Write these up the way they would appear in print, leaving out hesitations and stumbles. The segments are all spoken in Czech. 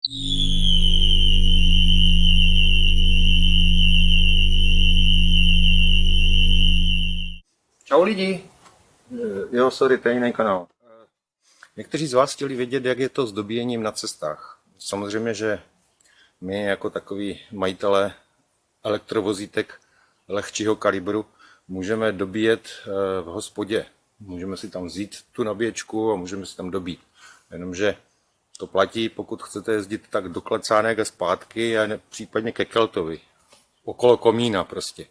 Čau lidi. Jo, sorry, to je jiný kanál. Někteří z vás chtěli vědět, jak je to s dobíjením na cestách. Samozřejmě, že my jako takový majitelé elektrovozítek lehčího kalibru můžeme dobíjet v hospodě. Můžeme si tam vzít tu nabíječku a můžeme si tam dobít. Jenomže to platí, pokud chcete jezdit tak do Klecánek a zpátky a případně ke Keltovi. Okolo komína prostě.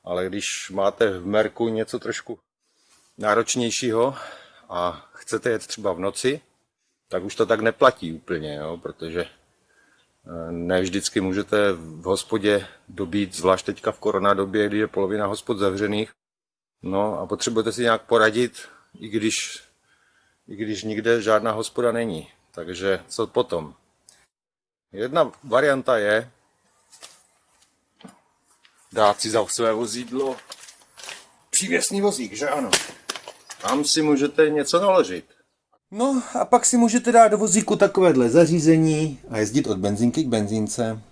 Ale když máte v Merku něco trošku náročnějšího a chcete jet třeba v noci, tak už to tak neplatí úplně, jo? Protože ne vždycky můžete v hospodě dobít, zvlášť teďka v koronadobě, kdy je polovina hospod zavřených. No a potřebujete si nějak poradit, i když nikde žádná hospoda není. Takže co potom? Jedna varianta je dát si za své vozidlo přívěsný vozík, že ano? Tam si můžete něco naložit. No a pak si můžete dát do vozíku takovéhle zařízení a jezdit od benzínky k benzínce.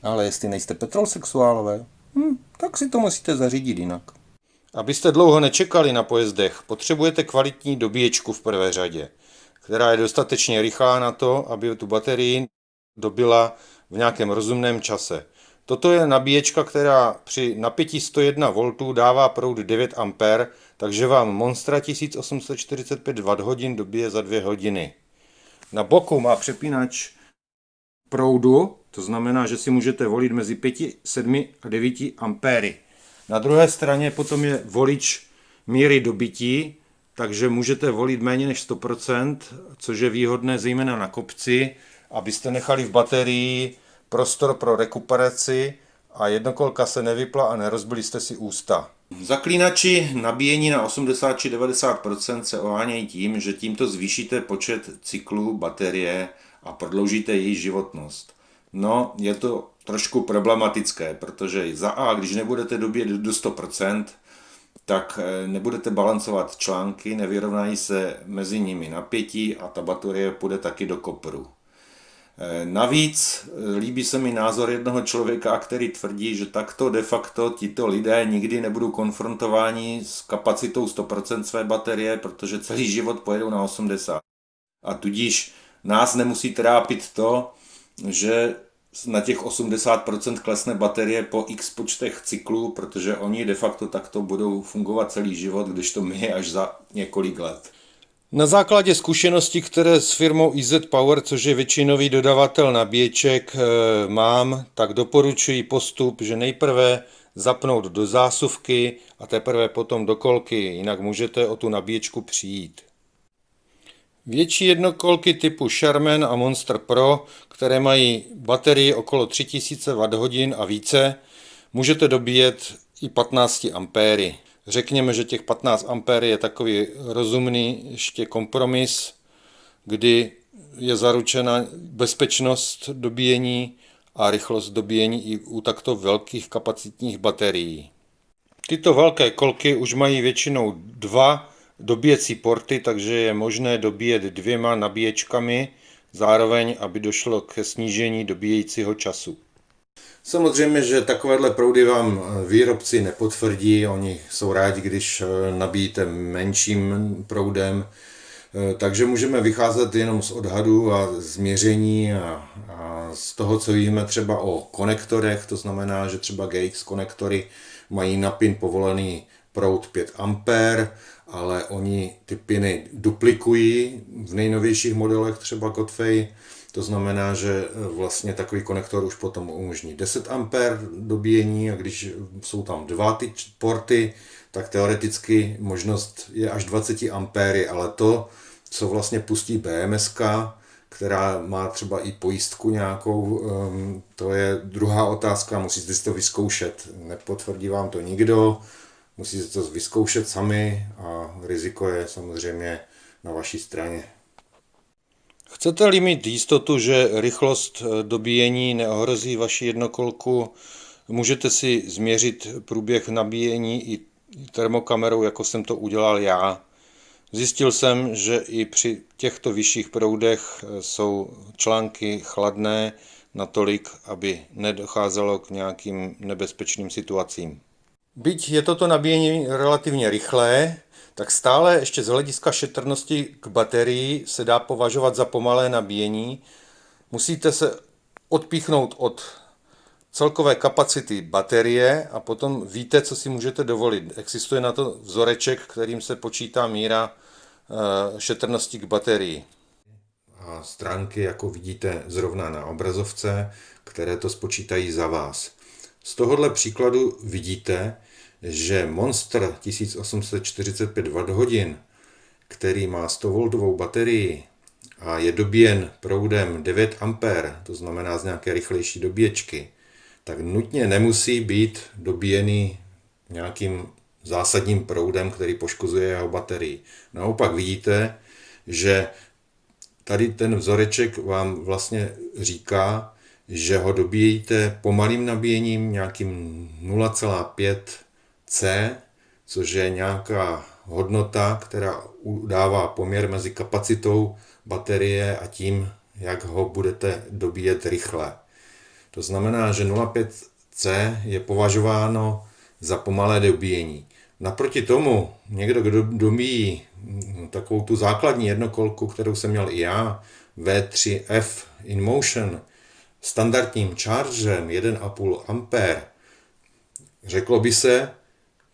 Ale jestli nejste petrolsexuálové, tak si to musíte zařídit jinak. Abyste dlouho nečekali na pojezdech, potřebujete kvalitní dobíječku v prvé řadě, která je dostatečně rychlá na to, aby tu baterii dobila v nějakém rozumném čase. Toto je nabíječka, která při napětí 101 V dává proud 9 A, takže vám Monstra 1845 Wh dobije za 2 hodiny. Na boku má přepínač proudu, to znamená, že si můžete volit mezi 5, 7 a 9 A. Na druhé straně potom je volič míry dobití, takže můžete volit méně než 100%, což je výhodné zejména na kopci, abyste nechali v baterii prostor pro rekuperaci a jednokolka se nevypla a nerozbili jste si ústa. Zaklínači nabíjení na 80 či 90% se ohánějí tím, že tímto zvýšíte počet cyklů baterie a prodloužíte její životnost. No, je to trošku problematické, protože za A, když nebudete dobíjet do 100%, tak nebudete balancovat články, nevyrovnají se mezi nimi napětí a ta baterie půjde taky do kopru. Navíc líbí se mi názor jednoho člověka, který tvrdí, že takto de facto tito lidé nikdy nebudou konfrontováni s kapacitou 100% své baterie, protože celý život pojedou na 80%. A tudíž nás nemusí trápit to, že na těch 80% klesne baterie po x počtech cyklů, protože oni de facto takto budou fungovat celý život, když to my až za několik let. Na základě zkušeností, které s firmou EZ Power, což je většinový dodavatel nabíječek, mám, tak doporučuji postup, že nejprve zapnout do zásuvky a teprve potom do kolky, jinak můžete o tu nabíječku přijít. Větší jednokolky typu Sharman a Monster Pro, které mají baterii okolo 3000 Wh a více, můžete dobíjet i 15 A. Řekněme, že těch 15 A je takový rozumný ještě kompromis, kdy je zaručena bezpečnost dobíjení a rychlost dobíjení i u takto velkých kapacitních baterií. Tyto velké kolky už mají většinou 2 dobíjecí porty, takže je možné dobíjet 2 nabíječkami zároveň, aby došlo ke snížení dobíjejícího času. Samozřejmě, že takovéhle proudy vám výrobci nepotvrdí, oni jsou rádi, když nabíjíte menším proudem, takže můžeme vycházet jenom z odhadu a z měření a z toho, co víme třeba o konektorech, to znamená, že třeba GX konektory mají na pin povolený proud 5 A, ale oni ty piny duplikují v nejnovějších modelech, třeba Godfrey. To znamená, že vlastně takový konektor už potom umožní 10 A dobíjení a když jsou tam 2 ty porty, tak teoreticky možnost je až 20 A, ale to, co vlastně pustí BMS, která má třeba i pojistku nějakou, to je druhá otázka, musíte si to vyzkoušet. Nepotvrdí vám to nikdo, musíte to vyzkoušet sami a riziko je samozřejmě na vaší straně. Chcete-li mít jistotu, že rychlost dobíjení neohrozí vaši jednokolku, můžete si změřit průběh nabíjení i termokamerou, jako jsem to udělal já. Zjistil jsem, že i při těchto vyšších proudech jsou články chladné natolik, aby nedocházelo k nějakým nebezpečným situacím. Byť je toto nabíjení relativně rychlé, tak stále ještě z hlediska šetrnosti k baterii se dá považovat za pomalé nabíjení. Musíte se odpíchnout od celkové kapacity baterie a potom víte, co si můžete dovolit. Existuje na to vzoreček, kterým se počítá míra šetrnosti k baterii. A stránky, jako vidíte zrovna na obrazovce, které to spočítají za vás. Z tohohle příkladu vidíte, že Monster 1845 Wh, který má 100V baterii a je dobíjen proudem 9 A, to znamená z nějaké rychlejší dobíječky, tak nutně nemusí být dobíjený nějakým zásadním proudem, který poškozuje jeho baterii. Naopak vidíte, že tady ten vzoreček vám vlastně říká, že ho dobíjíte pomalým nabíjením nějakým 0,5 C, což je nějaká hodnota, která dává poměr mezi kapacitou baterie a tím, jak ho budete dobíjet rychle. To znamená, že 0,5 C je považováno za pomalé dobíjení. Naproti tomu někdo, kdo dobíjí takovou tu základní jednokolku, kterou jsem měl i já, V3F InMotion, standardním chargerem 1,5 A, řeklo by se,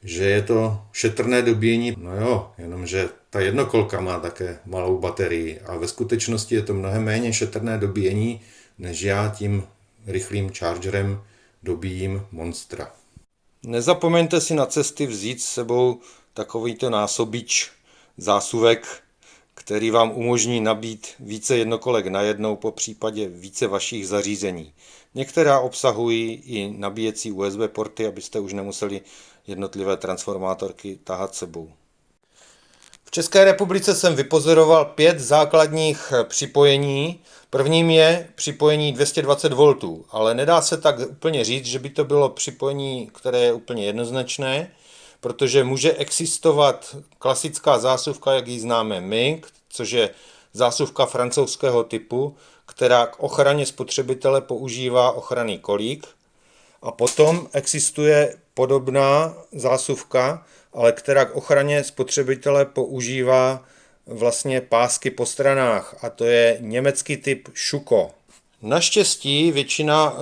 že je to šetrné dobíjení. No jo, jenomže ta jednokolka má také malou baterii a ve skutečnosti je to mnohem méně šetrné dobíjení, než já tím rychlým chargerem dobíjím Monstra. Nezapomeňte si na cesty vzít s sebou takovýto násobič, zásuvek, který vám umožní nabít více jednokolek najednou, po případě více vašich zařízení. Některá obsahují i nabíjecí USB porty, abyste už nemuseli jednotlivé transformátorky tahat sebou. V České republice jsem vypozoroval 5 základních připojení. Prvním je připojení 220 V, ale nedá se tak úplně říct, že by to bylo připojení, které je úplně jednoznačné, protože může existovat klasická zásuvka, jak ji známe my, což je zásuvka francouzského typu, která k ochraně spotřebitele používá ochranný kolík. A potom existuje podobná zásuvka, ale která k ochraně spotřebitele používá vlastně pásky po stranách, a to je německý typ Schuko. Naštěstí většina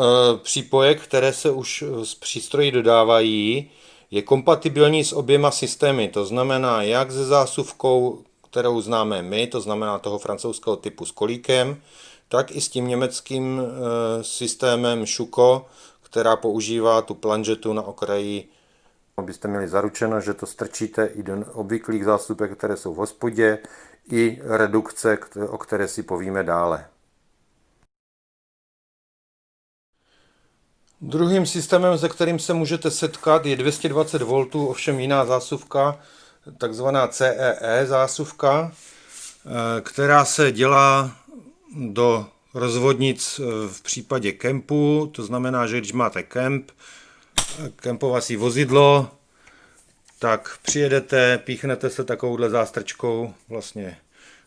přípojek, které se už z přístrojí dodávají, je kompatibilní s oběma systémy. To znamená jak se zásuvkou, kterou známe my, to znamená toho francouzského typu s kolíkem, tak i s tím německým systémem Schuko, která používá tu planžetu na okraji, abyste měli zaručeno, že to strčíte i do obvyklých zásuvek, které jsou v hospodě, i redukce, o které si povíme dále. Druhým systémem, se kterým se můžete setkat, je 220 V, ovšem jiná zásuvka, takzvaná CEE zásuvka, která se dělá do rozvodnic v případě kempu. To znamená, že když máte kempovací vozidlo, tak přijedete, píchnete se takovouhle zástrčkou vlastně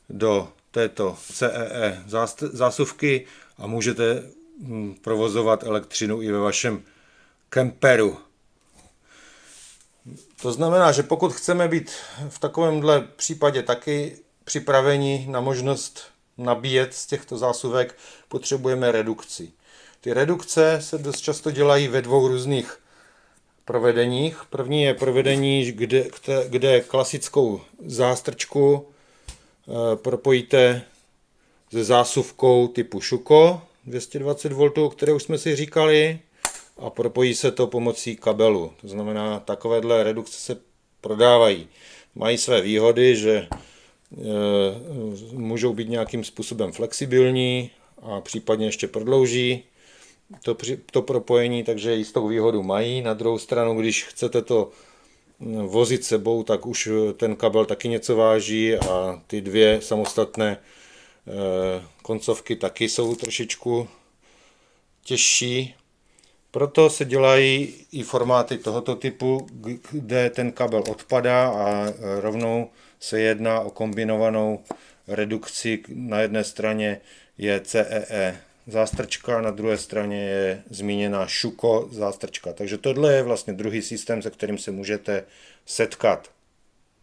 do této CEE zásuvky a můžete provozovat elektřinu i ve vašem kemperu. To znamená, že pokud chceme být v takovémhle případě taky připraveni na možnost nabíjet z těchto zásuvek, potřebujeme redukci. Ty redukce se dost často dělají ve 2 různých provedeních. První je provedení, kde klasickou zástrčku propojíte se zásuvkou typu Schuko 220 V, o které už jsme si říkali, a propojí se to pomocí kabelu. To znamená, takovéhle redukce se prodávají. Mají své výhody, že můžou být nějakým způsobem flexibilní a případně ještě prodlouží to propojení, takže jistou výhodu mají. Na druhou stranu, když chcete to vozit sebou, tak už ten kabel taky něco váží a ty 2 samostatné koncovky taky jsou trošičku těžší. Proto se dělají i formáty tohoto typu, kde ten kabel odpadá a rovnou se jedná o kombinovanou redukci. Na jedné straně je CEE zástrčka, na druhé straně je zmíněná Schuko zástrčka. Takže tohle je vlastně druhý systém, se kterým se můžete setkat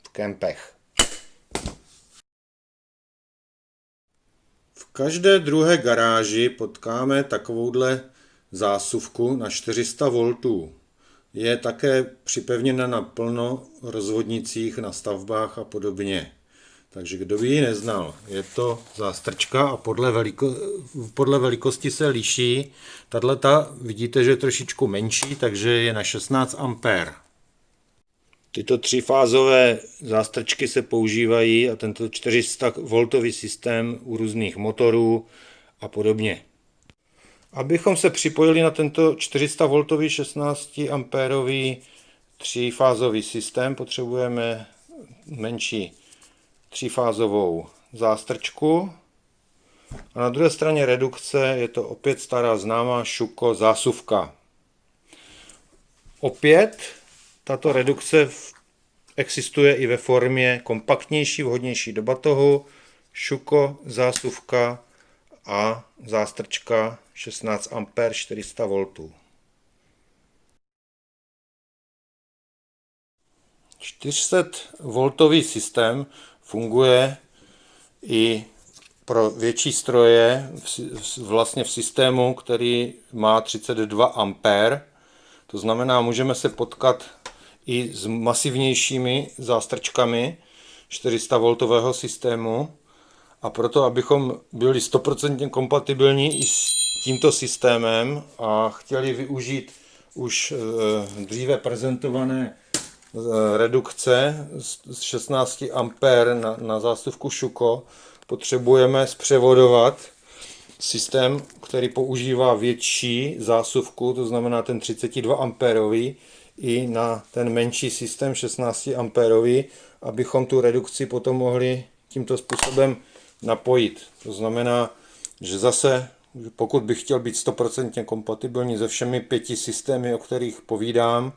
v kempech. V každé druhé garáži potkáme takovouhle zásuvku na 400 V. Je také připevněna na plno rozvodnicích, na stavbách a podobně. Takže kdo by ji neznal, je to zástrčka a podle velikosti se liší. Tato vidíte, že je trošičku menší, takže je na 16 A. Tyto třífázové zástrčky se používají a tento 400 V systém u různých motorů a podobně. Abychom se připojili na tento 400 V 16 A třífázový systém, potřebujeme menší třífázovou zástrčku a na druhé straně redukce je to opět stará známá Schuko zásuvka. Opět tato redukce existuje i ve formě kompaktnější, vhodnější do batohu, Schuko zásuvka a zástrčka 16 A 400 V. 400V systém funguje i pro větší stroje, vlastně v systému, který má 32 A. To znamená, můžeme se potkat i s masivnějšími zástrčkami 400V systému. A proto, abychom byli 100% kompatibilní i s tímto systémem a chtěli využít už dříve prezentované redukce z 16 A na zásuvku Schuko, potřebujeme zpřevodovat systém, který používá větší zásuvku, to znamená ten 32 A, i na ten menší systém 16 A, abychom tu redukci potom mohli tímto způsobem napojit. To znamená, že zase, pokud bych chtěl být 100% kompatibilní se všemi 5 systémy, o kterých povídám,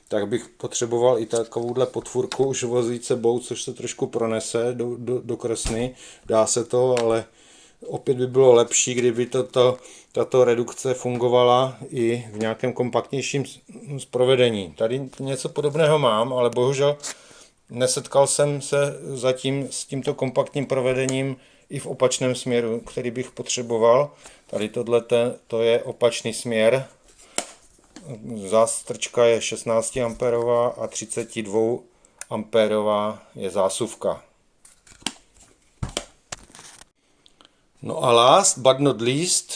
tak bych potřeboval i takovouhle podfůrku už vozit sebou, což se trošku pronese do kresny. Dá se to, ale opět by bylo lepší, kdyby tato redukce fungovala i v nějakém kompaktnějším provedení. Tady něco podobného mám, ale bohužel nesetkal jsem se zatím s tímto kompaktním provedením i v opačném směru, který bych potřeboval. Tady to je opačný směr. Zástrčka je 16 A a 32 A je zásuvka. No a last but not least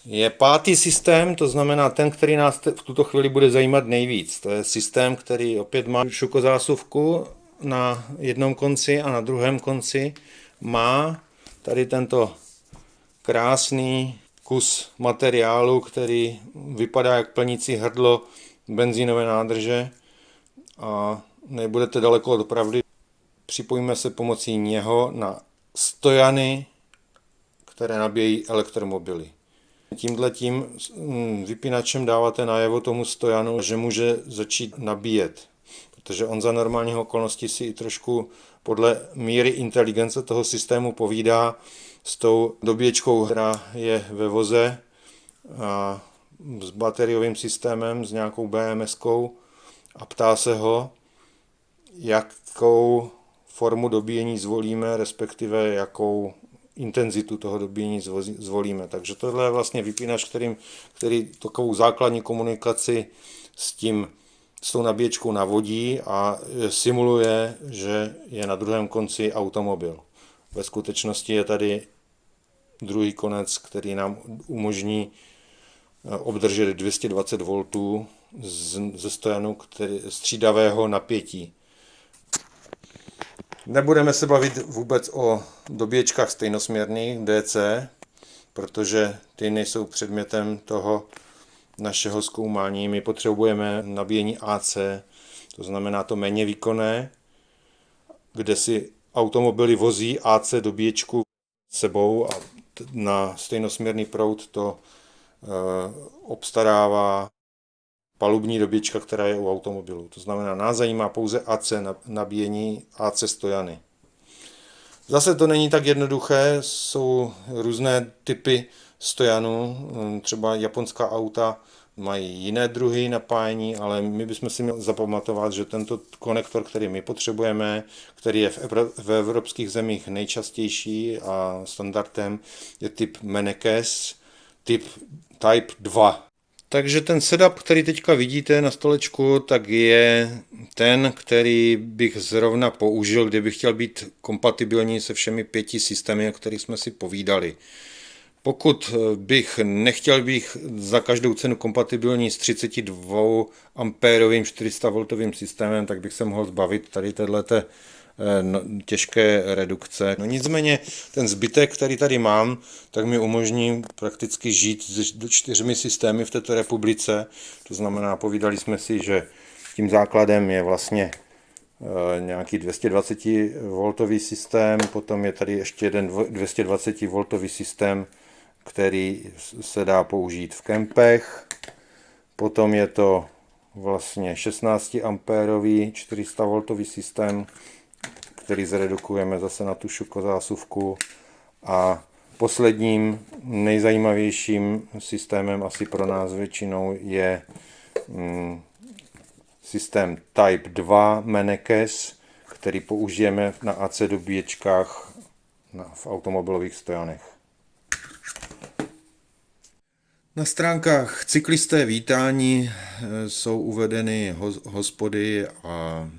je pátý systém, to znamená ten, který nás v tuto chvíli bude zajímat nejvíc. To je systém, který opět má Schuko zásuvku na jednom konci a na druhém konci má tady tento krásný kus materiálu, který vypadá jak plnící hrdlo benzínové nádrže a nebudete daleko od pravdy. Připojíme se pomocí něho na stojany, které nabíjejí elektromobily. Tímhletím vypínačem dáváte najevo tomu stojanu, že může začít nabíjet, protože on za normálních okolností si i trošku podle míry inteligence toho systému povídá s tou dobíječkou, která je ve voze a s bateriovým systémem, s nějakou BMS-kou a ptá se ho, jakou formu dobíjení zvolíme, respektive jakou intenzitu toho dobíjení zvolíme. Takže tohle je vlastně vypínač, který takovou základní komunikaci s tou nabíječkou navodí a simuluje, že je na druhém konci automobil. Ve skutečnosti je tady druhý konec, který nám umožní obdržet 220 V ze stojanu střídavého napětí. Nebudeme se bavit vůbec o dobíječkách stejnosměrných DC, protože ty nejsou předmětem toho našeho zkoumání. My potřebujeme nabíjení AC, to znamená to méně výkonné, kde si automobily vozí AC dobíječku sebou a na stejnosměrný proud to obstarává palubní dobíječka, která je u automobilu. To znamená, nás zajímá pouze AC nabíjení, AC stojany. Zase to není tak jednoduché, jsou různé typy stojanů, třeba japonská auta mají jiné druhy napájení, ale my bychom si měli zapamatovat, že tento konektor, který my potřebujeme, který je v evropských zemích nejčastější a standardem, je typ Mennekes, Type 2. Takže ten setup, který teďka vidíte na stolečku, tak je ten, který bych zrovna použil, kdybych chtěl být kompatibilní se všemi 5 systémy, o kterých jsme si povídali. Pokud bych nechtěl být za každou cenu kompatibilní s 32 ampérovým 400 V systémem, tak bych se mohl zbavit tady téhleté těžké redukce. No nicméně ten zbytek, který tady mám, tak mi umožní prakticky žít s 4 systémy v této republice. To znamená, povídali jsme si, že tím základem je vlastně nějaký 220V systém, potom je tady ještě jeden 220V systém, který se dá použít v kempech, potom je to vlastně 16 ampérový 400V systém, který zredukujeme zase na tu šukozásuvku, a posledním nejzajímavějším systémem asi pro nás většinou je systém Type 2 Mennekes, který použijeme na AC dobíječkách v automobilových stojanech. Na stránkách Cyklisté vítání jsou uvedeny hospody a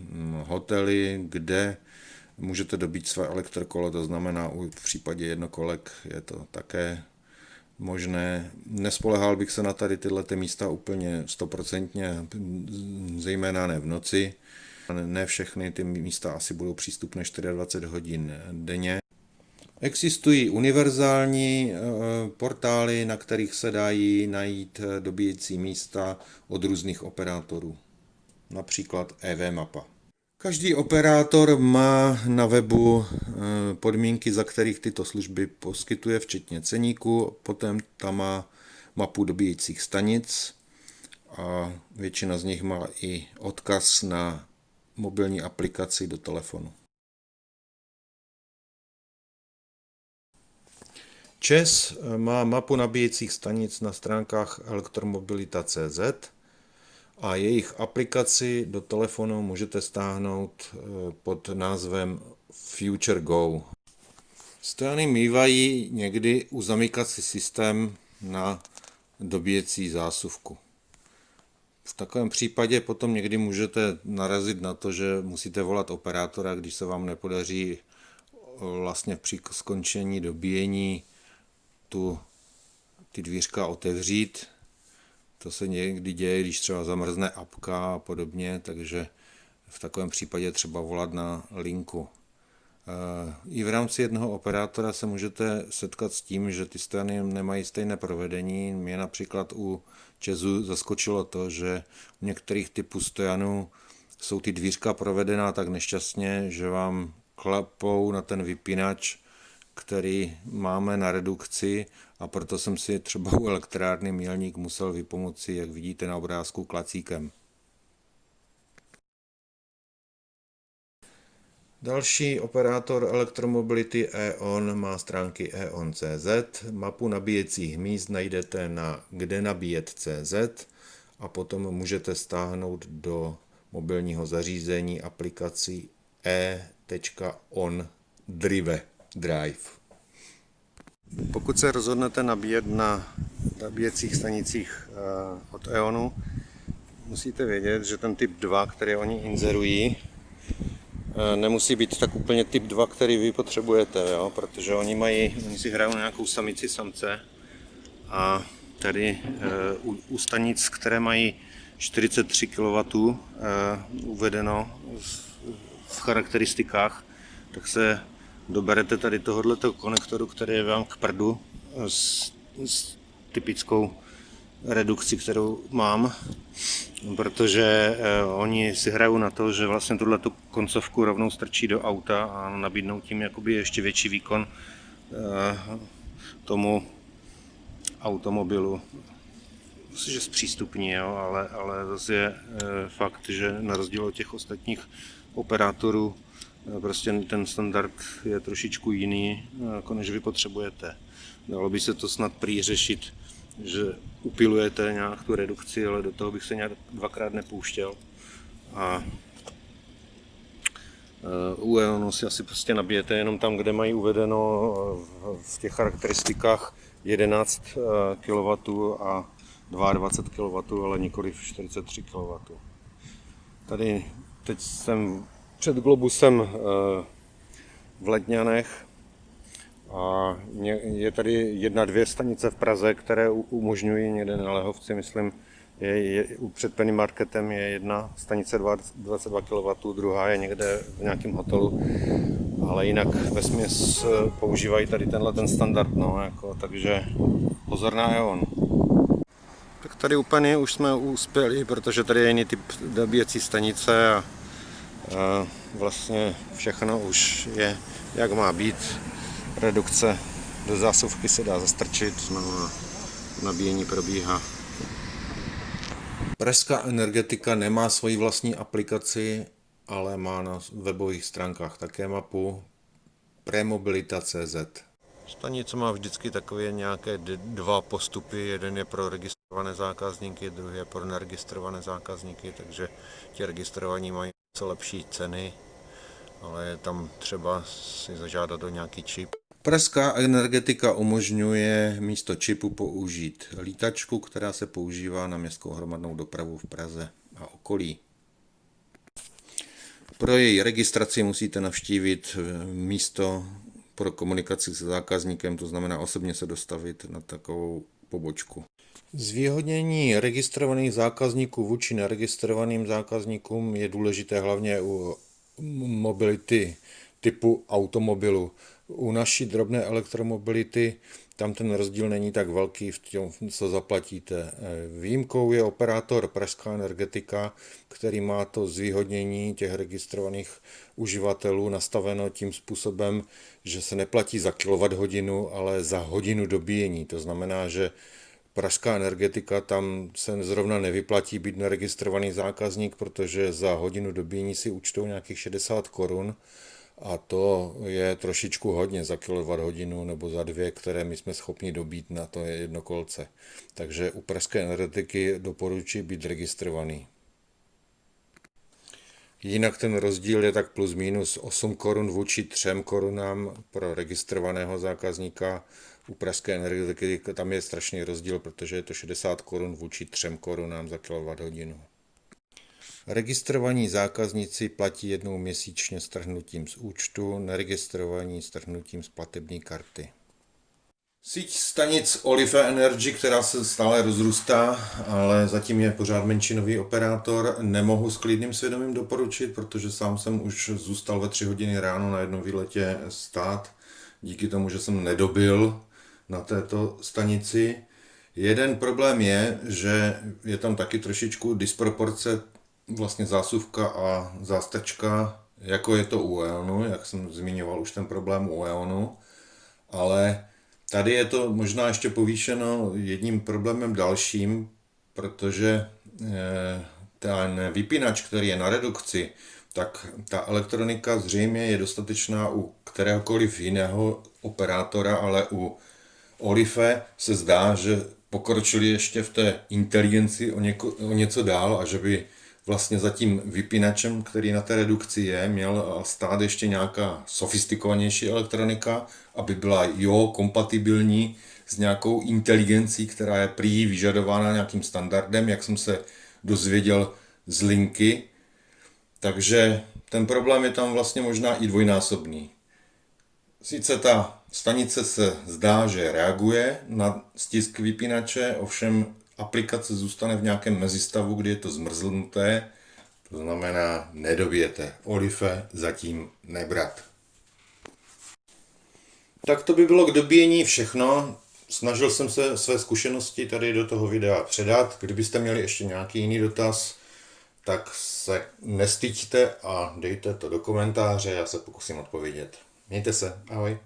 hotely, kde můžete dobít své elektrokolo, to znamená v případě jednokolek je to také možné. Nespolehal bych se na tady tyhle místa úplně 100%, zejména ne v noci. Ne všechny ty místa asi budou přístupné 24 hodin denně. Existují univerzální portály, na kterých se dají najít dobíjecí místa od různých operátorů, například EV Mapa. Každý operátor má na webu podmínky, za kterých tyto služby poskytuje, včetně ceníku, potom tam má mapu dobíjecích stanic a většina z nich má i odkaz na mobilní aplikaci do telefonu. ČEZ má mapu nabíjecích stanic na stránkách elektromobilita.cz a jejich aplikaci do telefonu můžete stáhnout pod názvem Future Go. Stojany mívají někdy uzamykací systém na dobíjecí zásuvku. V takovém případě potom někdy můžete narazit na to, že musíte volat operátora, když se vám nepodaří vlastně při skončení dobíjení ty dvířka otevřít. To se někdy děje, když třeba zamrzne apka a podobně, takže v takovém případě třeba volat na linku. I v rámci jednoho operátora se můžete setkat s tím, že ty stojany nemají stejné provedení. Mě například u ČEZu zaskočilo to, že u některých typů stojanů jsou ty dvířka provedená tak nešťastně, že vám klapou na ten vypínač, který máme na redukci, a proto jsem si třeba u elektrárny Mělník musel vypomoci, jak vidíte na obrázku, klacíkem. Další operátor elektromobility E.ON má stránky eon.cz. Mapu nabíjecích míst najdete na kdenabíjet.cz a potom můžete stáhnout do mobilního zařízení aplikaci e.on Drive. Pokud se rozhodnete nabíjet na nabíjecích stanicích od E.ONu, musíte vědět, že ten typ 2, který oni inzerují, nemusí být tak úplně typ 2, který vy potřebujete, jo? Protože oni si hrajou na nějakou samici samce a tady u stanic, které mají 43 kW uvedeno v charakteristikách, tak se doberete tady tohoto konektoru, který je vám k prdu s typickou redukci, kterou mám, protože oni si hrajou na to, že vlastně tuto koncovku rovnou strčí do auta a nabídnou tím jakoby ještě větší výkon tomu automobilu že zpřístupní, jo, ale zase je fakt, že na rozdíl od těch ostatních operátorů prostě ten standard je trošičku jiný, jako než vy potřebujete. Dalo by se to snad prý řešit, že upilujete nějak tu redukci, ale do toho bych se nějak dvakrát nepouštěl. A u EONu si asi prostě nabijete jenom tam, kde mají uvedeno v těch charakteristikách 11 kW a 22 kW, ale nikoli 43 kW. Tady teď jsem před Globusem v Ledňanech a je tady 1-2 stanice v Praze, které umožňují někde na Lehovci, myslím, před Penny Marketem je jedna stanice 22 kW, druhá je někde v nějakém hotelu, ale jinak vesměs používají tady ten standard, no, jako, takže pozor na EON. Tak tady úplně už jsme uspěli, protože tady je jiný typ dobíjecí stanice a vlastně všechno už je jak má být. Redukce do zásuvky se dá zastrčit, no, nabíjení probíhá. Pražská energetika nemá svoji vlastní aplikaci, ale má na webových stránkách také mapu premobilita.cz. Stanice má vždycky takové nějaké 2 postupy, jeden je pro registrované zákazníky, druhý je pro neregistrované zákazníky, takže ti registrovaní mají co lepší ceny, ale je tam třeba si zažádat o nějaký čip. Pražská energetika umožňuje místo čipu použít lítačku, která se používá na městskou hromadnou dopravu v Praze a okolí. Pro její registraci musíte navštívit místo pro komunikaci se zákazníkem, to znamená osobně se dostavit na takovou pobočku. Zvýhodnění registrovaných zákazníků vůči neregistrovaným zákazníkům je důležité hlavně u mobility typu automobilu. U naší drobné elektromobility tam ten rozdíl není tak velký v tom, co zaplatíte. Výjimkou je operátor Pražská energetika, který má to zvýhodnění těch registrovaných uživatelů nastaveno tím způsobem, že se neplatí za kilowatthodinu, ale za hodinu dobíjení. To znamená, že Pražská energetika, tam se zrovna nevyplatí být neregistrovaný zákazník, protože za hodinu dobíjení si účtou nějakých 60 korun. A to je trošičku hodně za kilowatthodinu nebo za 2, které my jsme schopni dobít na to jedno kolce. Takže u Pražské energetiky doporučuji být registrovaný. Jinak ten rozdíl je tak plus minus 8 korun vůči 3 korunám pro registrovaného zákazníka. U Pražské energetiky tam je strašný rozdíl, protože je to 60 korun vůči 3 korunám za kilowatthodinu. Registrovaní zákazníci platí jednou měsíčně s trhnutím z účtu, neregistrovaní s trhnutím z platební karty. Síť stanic Olive Energy, která se stále rozrůstá, ale zatím je pořád menšinový operátor, nemohu s klidným svědomím doporučit, protože sám jsem už zůstal ve 3 hodiny ráno na jednom výletě stát, díky tomu, že jsem nedobil na této stanici. Jeden problém je, že je tam taky trošičku disproporce vlastně zásuvka a zástrčka, jako je to u EONu, jak jsem zmiňoval už ten problém u EONu, ale tady je to možná ještě povýšeno jedním problémem dalším, protože ten vypínač, který je na redukci, tak ta elektronika zřejmě je dostatečná u kteréhokoliv jiného operátora, ale u Olive se zdá, že pokročili ještě v té inteligenci o něco dál a že by vlastně za tím vypínačem, který na té redukci je, měl stát ještě nějaká sofistikovanější elektronika, aby byla kompatibilní s nějakou inteligencí, která je prý vyžadována nějakým standardem, jak jsem se dozvěděl z linky. Takže ten problém je tam vlastně možná i dvojnásobný. Sice ta stanice se zdá, že reaguje na stisk vypínače, ovšem aplikace zůstane v nějakém mezistavu, kdy je to zmrzlnuté, to znamená nedobijete. Olive zatím nebrat. Tak to by bylo k dobíjení všechno. Snažil jsem se své zkušenosti tady do toho videa předat. Kdybyste měli ještě nějaký jiný dotaz, tak se nestyďte a dejte to do komentáře, já se pokusím odpovědět. Mějte se, ahoj.